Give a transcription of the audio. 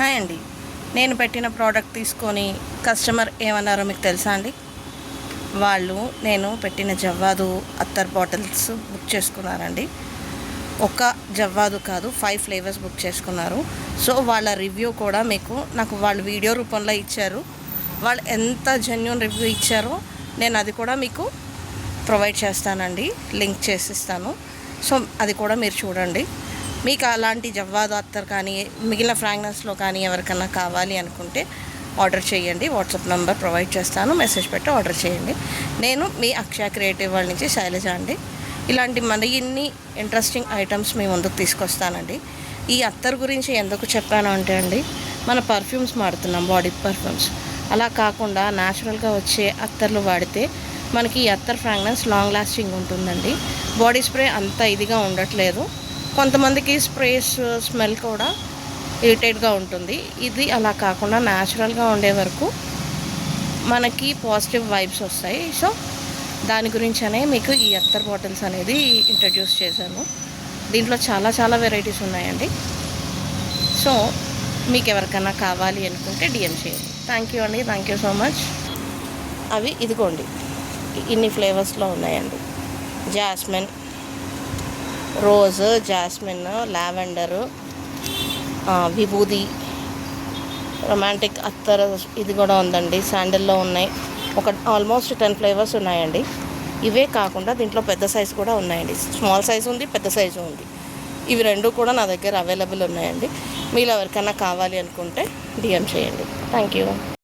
Hi అండి. నేను పెట్టిన ప్రోడక్ట్ తీసుకొని కస్టమర్ ఏమన్నారో మీకు తెలుసా అండి? వాళ్ళు నేను పెట్టిన జవ్వాదు అత్తర్ బాటిల్స్ బుక్ చేసుకున్నారండి. ఒక జవ్వాదు కాదు, 5 ఫ్లేవర్స్ బుక్ చేసుకున్నారు. సో వాళ్ళ రివ్యూ కూడా నాకు వాళ్ళు వీడియో రూపంలో ఇచ్చారు. వాళ్ళు ఎంత జెన్యూన్ రివ్యూ ఇచ్చారో నేను అది కూడా మీకు ప్రొవైడ్ చేస్తానండి, లింక్ చేసిస్తాను. సో అది కూడా మీరు చూడండి. మీకు అలాంటి జవ్వాదు అత్తర్ కానీ మిగిలిన ఫ్రాగ్రెన్స్లో కానీ ఎవరికన్నా కావాలి అనుకుంటే ఆర్డర్ చేయండి. వాట్సాప్ నెంబర్ ప్రొవైడ్ చేస్తాను, మెసేజ్ పెట్టి ఆర్డర్ చేయండి. నేను మీ అక్షయ క్రియేటివ్ వాళ్ళ నుంచి శైలజ అండి. ఇలాంటి మరిన్ని ఇంట్రెస్టింగ్ ఐటమ్స్ మీ ముందుకు తీసుకొస్తానండి. ఈ అత్తర్ గురించి ఎందుకు చెప్పాను అంటే అండి, మన పర్ఫ్యూమ్స్ వాడుతున్నాం, బాడీ పర్ఫ్యూమ్స్. అలా కాకుండా న్యాచురల్గా వచ్చే అత్తర్లు వాడితే మనకి ఈ అత్తర్ ఫ్రాగ్రెన్స్ లాంగ్ లాస్టింగ్ ఉంటుందండి. బాడీ స్ప్రే అంత ఇదిగా ఉండట్లేదు. కొంతమందికి స్ప్రేస్ స్మెల్ కూడా ఇరిటేట్గా ఉంటుంది. ఇది అలా కాకుండా న్యాచురల్గా ఉండే వరకు మనకి పాజిటివ్ వైబ్స్ వస్తాయి. సో దాని గురించనే మీకు ఈ అత్తర్ బాటిల్స్ అనేది ఇంట్రడ్యూస్ చేశాను. దీంట్లో చాలా వెరైటీస్ ఉన్నాయండి. సో మీకు ఎవరికైనా కావాలి అనుకుంటే డిఎం చేయండి. థ్యాంక్ యూ అండి, థ్యాంక్ యూ సో మచ్. అవి ఇదిగోండి, ఇన్ని ఫ్లేవర్స్లో ఉన్నాయండి. జాస్మిన్, రోజ్, జాస్మిన్, లావెండరు, విభూది, రొమాంటిక్ అత్తర్ ఇది కూడా ఉందండి. శాండిల్లో ఉన్నాయి. ఆల్మోస్ట్ 10 ఫ్లేవర్స్ ఉన్నాయండి. ఇవే కాకుండా దీంట్లో పెద్ద సైజు కూడా ఉన్నాయండి. స్మాల్ సైజు ఉంది, పెద్ద సైజు ఉంది. ఇవి రెండు కూడా నా దగ్గర అవైలబుల్ ఉన్నాయండి. మీరు ఎవరికైనా కావాలి అనుకుంటే డిఎం చేయండి. Thank you.